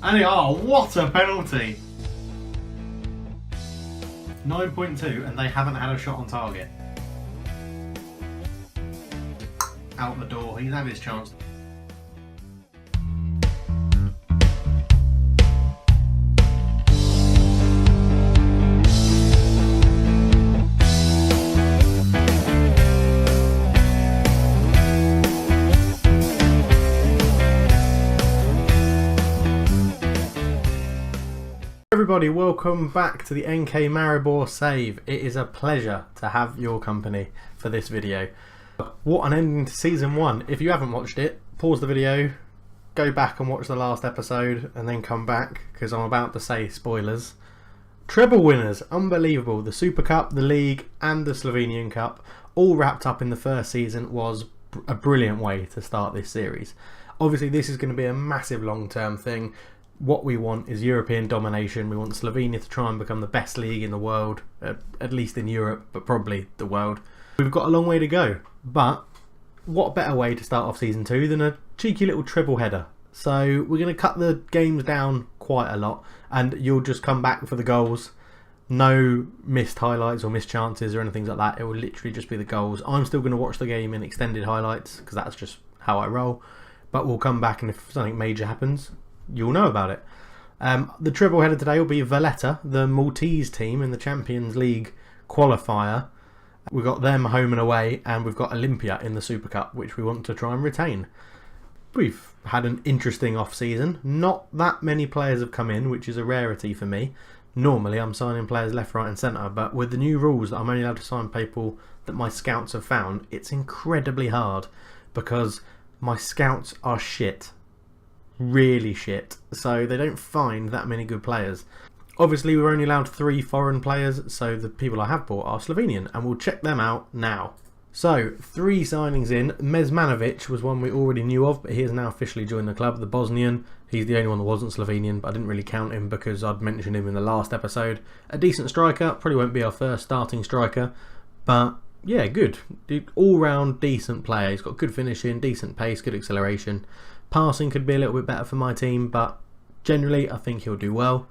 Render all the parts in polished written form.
And what a penalty! 9.2 and they haven't had a shot on target. Out the door, he's had his chance. Everybody, welcome back to the NK Maribor save. It is a pleasure to have your company for this video. What an ending to season 1. If you haven't watched it, pause the video, go back and watch the last episode and then come back because I'm about to say spoilers. Treble winners, unbelievable. The Super Cup, the League and the Slovenian Cup all wrapped up in the first season was a brilliant way to start this series. Obviously this is going to be a massive long-term thing. What we want is European domination. We want Slovenia to try and become the best league in the world, at least in Europe, but probably the world. We've got a long way to go, but what better way to start off season 2 than a cheeky little triple header. So we're going to cut the games down quite a lot and you'll just come back for the goals. No missed highlights or missed chances or anything like that. It will literally just be the goals. I'm still going to watch the game in extended highlights because that's just how I roll, but we'll come back and if something major happens, you'll know about it. The triple header today will be Valletta, the Maltese team in the Champions League qualifier. We've got them home and away, and we've got Olympia in the Super Cup, which we want to try and retain. We've had an interesting off-season. Not that many players have come in, which is a rarity for me. Normally I'm signing players left, right and centre, but with the new rules that I'm only allowed to sign people that my scouts have found, it's incredibly hard because my scouts are shit. Really shit, so they don't find that many good players. Obviously we're only allowed 3 foreign players, so the people I have bought are Slovenian and we'll check them out now. So 3 signings in. Mesmanovic was one we already knew of, but he has now officially joined the club, the Bosnian. He's the only one that wasn't Slovenian, but I didn't really count him because I'd mentioned him in the last episode. A decent striker, probably won't be our first starting striker, but yeah, good. All round decent player. He's got good finishing, decent pace, good acceleration. Passing could be a little bit better for my team, but generally I think he'll do well.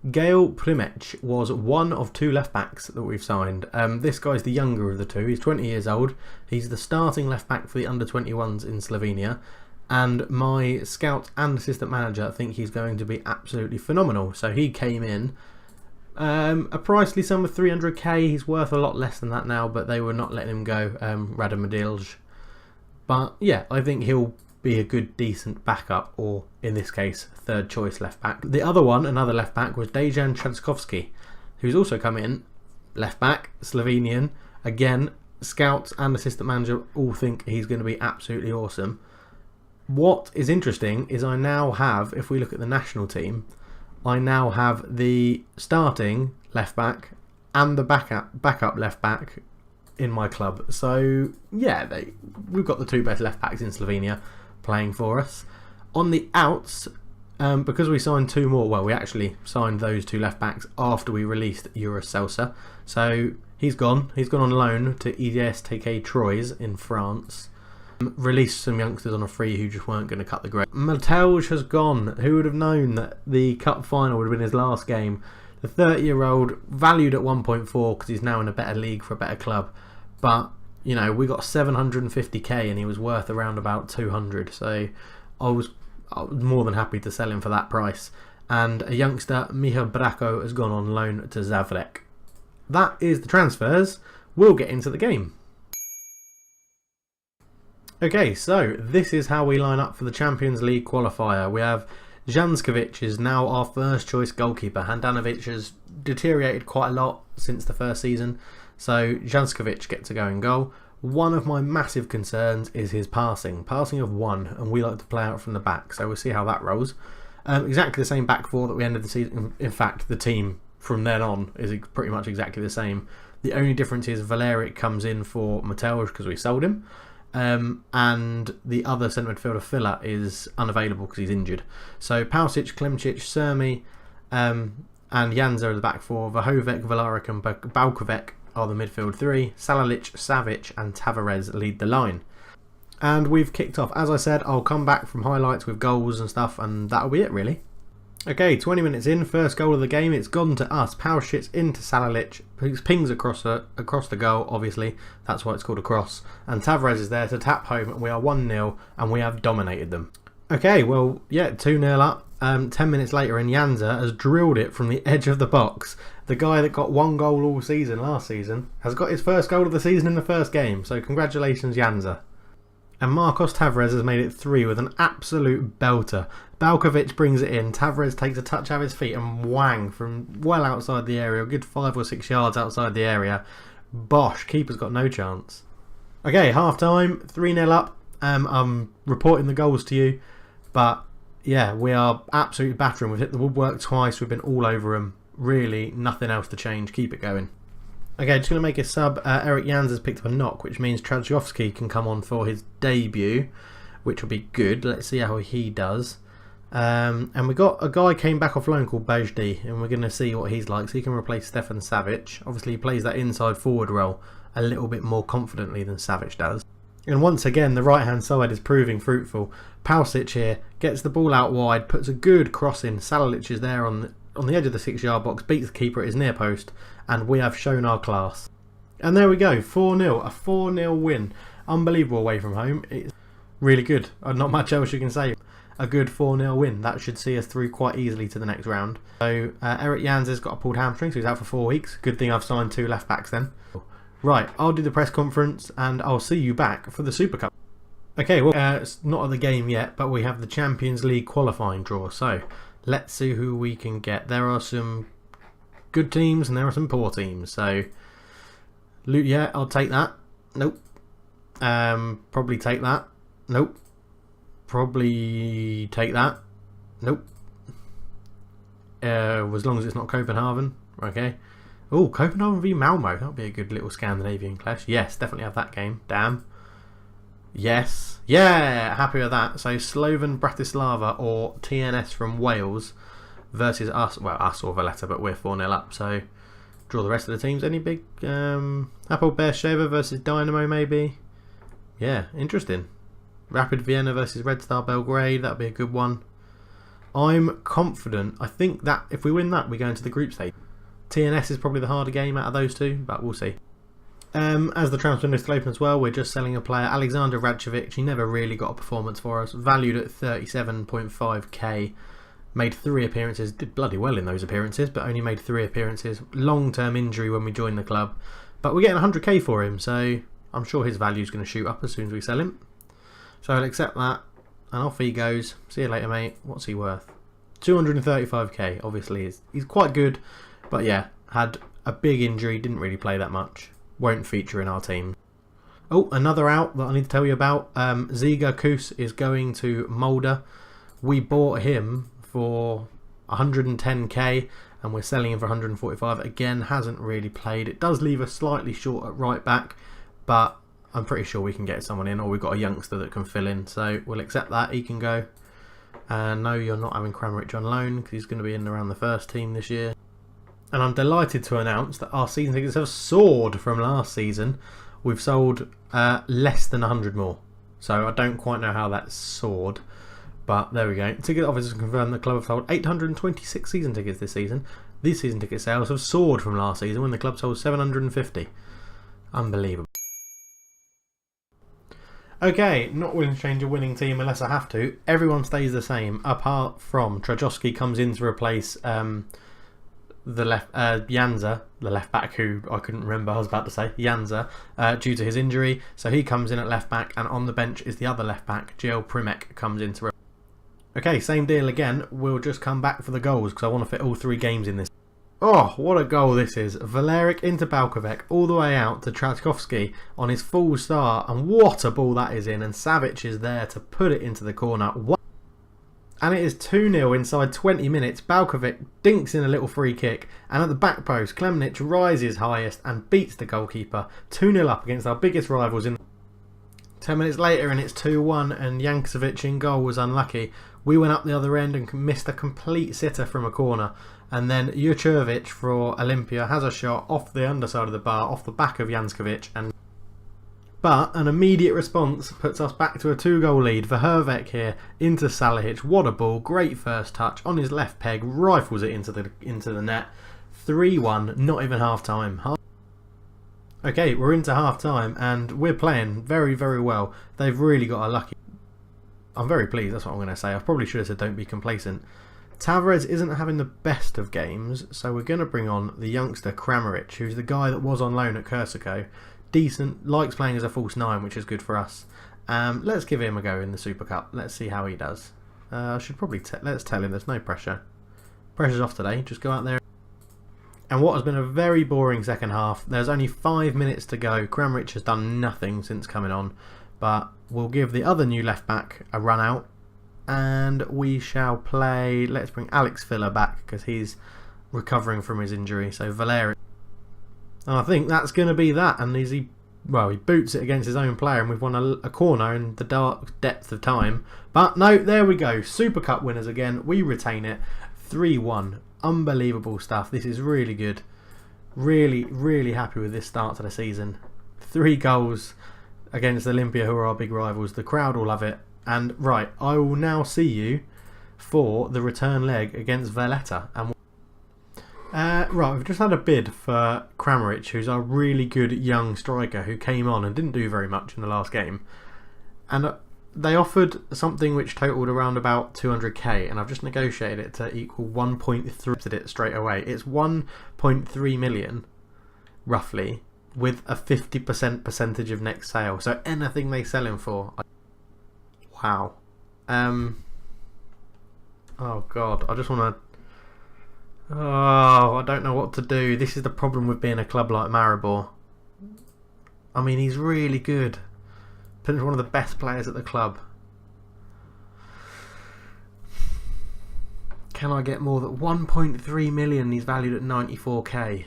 Gail Primec was one of 2 left backs that we've signed. This guy's the younger of the 2. He's 20 years old. He's the starting left back for the under-21s in Slovenia. And my scout and assistant manager think he's going to be absolutely phenomenal. So he came in. A pricely sum of 300k. He's worth a lot less than that now, but they were not letting him go. Radomadilj. But yeah, I think he'll be a good decent backup, or in this case third choice left back. The other one, another left back, was Dejan Transkovski, who's also come in, left back, Slovenian. Again, scouts and assistant manager all think he's going to be absolutely awesome. What is interesting is I now have, if we look at the national team, I now have the starting left back and the backup left back in my club. So yeah, we've got the 2 best left backs in Slovenia playing for us. On the outs, because we signed 2 more, well, we actually signed those 2 left backs after we released Euroselsa. So he's gone on loan to EDSTK Troyes in France. Released some youngsters on a free who just weren't going to cut the grade. Mateusz has gone. Who would have known that the cup final would have been his last game? The 30-year-old, valued at 1.4 because he's now in a better league for a better club, but you know, we got 750k and he was worth around about 200, so I was more than happy to sell him for that price. And a youngster, Miha Brako, has gone on loan to Zavrek. That is the transfers. We'll get into the game. Okay, so this is how we line up for the Champions League qualifier. We have Janskovic is now our first choice goalkeeper. Handanovic has deteriorated quite a lot since the first season, so Janskovic gets to go in goal. One of my massive concerns is his passing of 1, and we like to play out from the back, so we'll see how that rolls. Exactly the same back 4 that we ended the season. In fact, the team from then on is pretty much exactly the same. The only difference is Valeric comes in for Mateusz because we sold him. And the other centre midfielder, Filler, is unavailable because he's injured. So Pausic, Klemčić, Sermi, and Janza are the back 4. Vahovic, Valaric and Balkovic are the midfield 3. Salalic, Savic and Tavares lead the line. And we've kicked off. As I said, I'll come back from highlights with goals and stuff, and that'll be it really. Okay, 20 minutes in, first goal of the game, it's gone to us. Power shits into Salalic, pings across the goal, obviously, that's why it's called a cross. And Tavares is there to tap home, and we are 1-0, and we have dominated them. Okay, well, yeah, 2-0 up. 10 minutes later, and Janza has drilled it from the edge of the box. The guy that got 1 goal all season last season has got his first goal of the season in the first game, so congratulations, Janza. And Marcos Tavares has made it 3 with an absolute belter. Balkovic brings it in, Tavares takes a touch out of his feet and whang from well outside the area, a good 5 or 6 yards outside the area. Bosh, keeper's got no chance. Okay, half time, 3-0 up. I'm reporting the goals to you, but yeah, we are absolutely battering. We've hit the woodwork twice, we've been all over them. Really, nothing else to change, keep it going. Okay, just going to make a sub. Eric Jans has picked up a knock, which means Trajkovski can come on for his debut, which will be good. Let's see how he does. And we got a guy came back off loan called Bajdi, and we're going to see what he's like. So he can replace Stefan Savic. Obviously, he plays that inside forward role a little bit more confidently than Savic does. And once again, the right-hand side is proving fruitful. Pausic here gets the ball out wide, puts a good cross in. Salalic is there on the edge of the 6-yard box, beats the keeper at his near post, and we have shown our class. And there we go, 4-0, a 4-0 win. Unbelievable away from home. It's really good. Not much else you can say. A good 4-0 win. That should see us through quite easily to the next round. So Eric Jans has got a pulled hamstring, so he's out for 4 weeks. Good thing I've signed 2 left backs then. Right, I'll do the press conference and I'll see you back for the Super Cup. Okay, well, it's not at the game yet, but we have the Champions League qualifying draw. So let's see who we can get. There are some good teams and there are some poor teams. So, yeah, I'll take that. Nope. Probably take that. Nope. Probably take that. Nope. As long as it's not Copenhagen. Okay. Oh, Copenhagen v Malmo. That would be a good little Scandinavian clash. Yes, definitely have that game. Damn. Yes. Yeah, happy with that. So Slovan Bratislava or TNS from Wales versus us. Well, us or Valletta, but we're 4-0 up. So draw the rest of the teams. Any big Apple Beersheva versus Dynamo maybe? Yeah, interesting. Rapid Vienna versus Red Star Belgrade. That would be a good one. I'm confident. I think that if we win that, we go into the group stage. TNS is probably the harder game out of those two, but we'll see. As the transfer list will open as well, we're just selling a player, Alexander Radcevic. He never really got a performance for us. Valued at 37.5k. Made 3 appearances. Did bloody well in those appearances, but only made 3 appearances. Long-term injury when we joined the club. But we're getting 100k for him, so I'm sure his value is going to shoot up as soon as we sell him. So I'll accept that, and off he goes. See you later, mate. What's he worth? 235k, obviously. He's quite good. But yeah, had a big injury, didn't really play that much. Won't feature in our team. Oh, another out that I need to tell you about. Ziga Kus is going to Mulder. We bought him for 110k and we're selling him for 145. Again, hasn't really played. It does leave us slightly short at right back, but I'm pretty sure we can get someone in, or we've got a youngster that can fill in. So we'll accept that. He can go. And no, you're not having Kramaric on loan because he's going to be in around the first team this year. And I'm delighted to announce that our season tickets have soared from last season. We've sold less than 100 more. So I don't quite know how that's soared. But there we go. Ticket officers confirm the club have sold 826 season tickets this season. These season ticket sales have soared from last season when the club sold 750. Unbelievable. Okay, not willing to change a winning team unless I have to. Everyone stays the same, apart from Trajkovski comes in to replace the left Janza, the left back who I couldn't remember, I was about to say Janza, due to his injury. So he comes in at left back, and on the bench is the other left back, Jiel Primek, comes in to. Okay, same deal again. We'll just come back for the goals because I want to fit all 3 games in this. Oh, what a goal this is. Valeric into Balkovic, all the way out to Trajkovski on his full start, and what a ball that is in, and Savic is there to put it into the corner. And it is 2-0 inside 20 minutes. Balkovic dinks in a little free kick, and at the back post, Klemnic rises highest and beats the goalkeeper. 2-0 up against our biggest rivals. 10 minutes later, and it's 2-1, and Jankovic in goal was unlucky. We went up the other end and missed a complete sitter from a corner. And then Jurčević for Olympia has a shot off the underside of the bar, off the back of Jankovic, and But an immediate response puts us back to a 2-goal lead. Verhervek here into Salahic. What a ball. Great first touch on his left peg. Rifles it into the net. 3-1. Not even half time. Okay, we're into half time and we're playing very, very well. They've really got a lucky... I'm very pleased, that's what I'm going to say. I probably should have said don't be complacent. Tavares isn't having the best of games, so we're going to bring on the youngster Kramaric, who's the guy that was on loan at Kursico. Decent, likes playing as a false 9, which is good for us. Let's give him a go in the Super Cup. Let's see how he does. I should probably let's tell him there's no pressure. Pressure's off today. Just go out there. And what has been a very boring second half. There's only 5 minutes to go. Kramaric has done nothing since coming on, but we'll give the other new left back a run out, and we shall play. Let's bring Alex Filler back because he's recovering from his injury. So Valeri. And I think that's going to be that. And he boots it against his own player, and we've won a corner in the dark depth of time. But no, there we go. Super Cup winners again. We retain it. 3-1. Unbelievable stuff. This is really good. Really, really happy with this start to the season. 3 goals against Olympia, who are our big rivals. The crowd will love it. And right, I will now see you for the return leg against Valletta. And right, we've just had a bid for Kramaric, who's our really good young striker who came on and didn't do very much in the last game. And they offered something which totaled around about 200k, and I've just negotiated it to equal 1.3 at it straight away. It's 1.3 million, roughly, with a 50% percentage of next sale. So anything they sell him for. Wow. Oh God, I just want to... Oh, I don't know what to do. This is the problem with being a club like Maribor. I mean, he's really good. He's one of the best players at the club. Can I get more than 1.3 million? He's valued at 94k.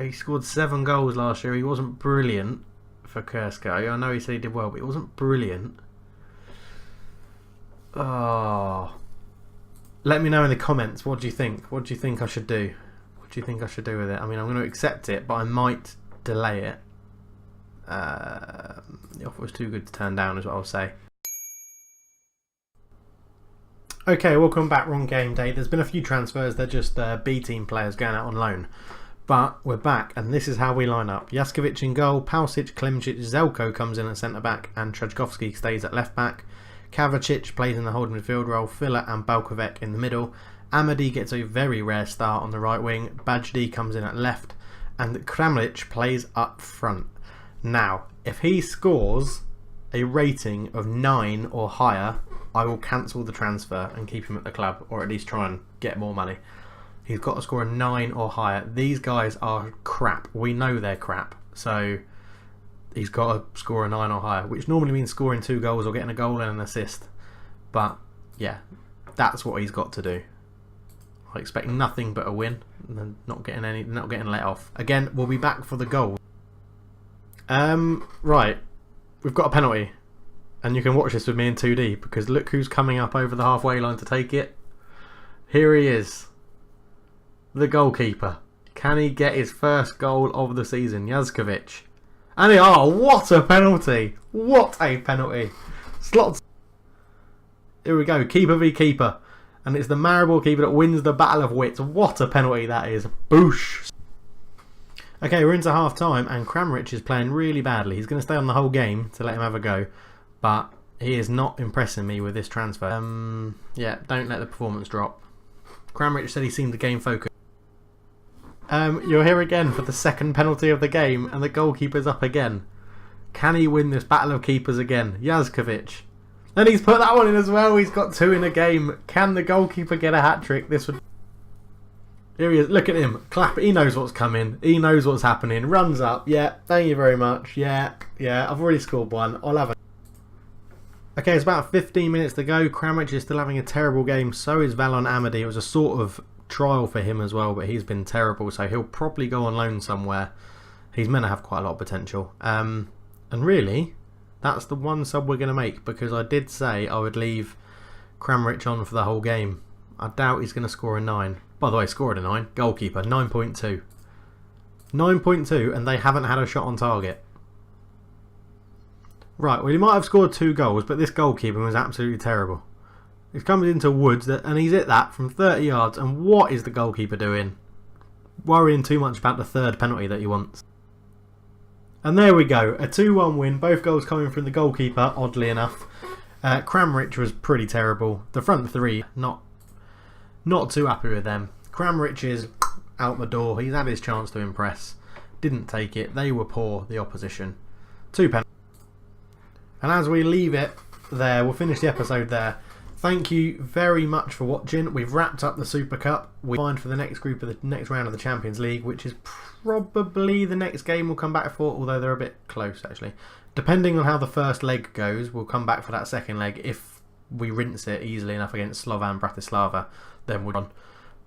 He scored 7 goals last year. He wasn't brilliant for Kursko. I know he said he did well, but he wasn't brilliant. Oh... Let me know in the comments, what do you think? What do you think I should do? What do you think I should do with it? I mean, I'm going to accept it, but I might delay it. The offer was too good to turn down, is what I'll say. Okay, welcome back. Wrong game day. There's been a few transfers. They're just B team players going out on loan. But we're back, and this is how we line up. Jaskovic in goal, Pausic, Klemčić, Zelko comes in at centre-back, and Trajkovski stays at left-back. Kavacic plays in the holding midfield role, Filler and Balkovec in the middle. Amadi gets a very rare start on the right wing, Bajdi comes in at left, and Kramaric plays up front. Now, if he scores a rating of 9 or higher, I will cancel the transfer and keep him at the club, or at least try and get more money. He's got to score a 9 or higher. These guys are crap. We know they're crap, so... He's got to score a 9 or higher, which normally means scoring 2 goals or getting a goal and an assist. But yeah, that's what he's got to do. I expect nothing but a win, and not getting let off. Again, we'll be back for the goal. Right, we've got a penalty, and you can watch this with me in 2D because look who's coming up over the halfway line to take it. Here he is, the goalkeeper. Can he get his first goal of the season? Jaskovic. And what a penalty! What a penalty! Slots. Here we go, keeper v keeper, and it's the Maribor keeper that wins the battle of wits. What a penalty that is! Boosh! Okay, we're into half time, and Kramaric is playing really badly. He's going to stay on the whole game to let him have a go, but he is not impressing me with this transfer. Yeah, don't let the performance drop. Kramaric said he seemed to game focus. You're here again for the second penalty of the game, and the goalkeeper's up again. Can he win this battle of keepers again? Jaskovic. And he's put that one in as well. He's got 2 in a game. Can the goalkeeper get a hat-trick? This would... Here he is. Look at him. Clap. He knows what's coming. He knows what's happening. Runs up. Yeah, thank you very much. Yeah, I've already scored 1. I'll have a... Okay, it's about 15 minutes to go. Kramaric is still having a terrible game. So is Valon Amadi. It was a sort of trial for him as well, but he's been terrible, so he'll probably go on loan somewhere. He's meant to have quite a lot of potential. And really, that's the one sub we're going to make, because I did say I would leave Kramaric on for the whole game. I doubt he's going to score a 9. By the way, scored a 9. Goalkeeper, 9.2. 9.2, and they haven't had a shot on target. Right, well, he might have scored 2 goals, but this goalkeeper was absolutely terrible. He's coming into Woods, and he's hit that from 30 yards, and what is the goalkeeper doing? Worrying too much about the 3rd penalty that he wants. And there we go, a 2-1 win, both goals coming from the goalkeeper, oddly enough. Kramrich was pretty terrible. The front 3, not too happy with them. Kramrich is out the door, he's had his chance to impress. Didn't take it, they were poor, the opposition. 2 penalties. And as we leave it there, we'll finish the episode there. Thank you very much for watching. We've wrapped up the Super Cup. We're fine for the next group of the next round of the Champions League, which is probably the next game we'll come back for, although they're a bit close actually. Depending on how the first leg goes, we'll come back for that second leg. If we rinse it easily enough against Slovan Bratislava, then we're on.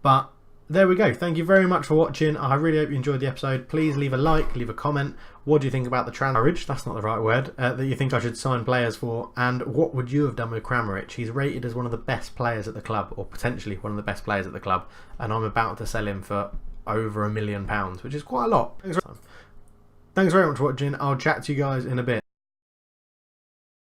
But there we go. Thank you very much for watching. I really hope you enjoyed the episode. Please leave a like, leave a comment. What do you think about the Kramrich? That's not the right word. That you think I should sign players for? And what would you have done with Kramrich? He's rated as one of the best players at the club, or potentially one of the best players at the club. And I'm about to sell him for over £1 million, which is quite a lot. Thanks very much for watching. I'll chat to you guys in a bit.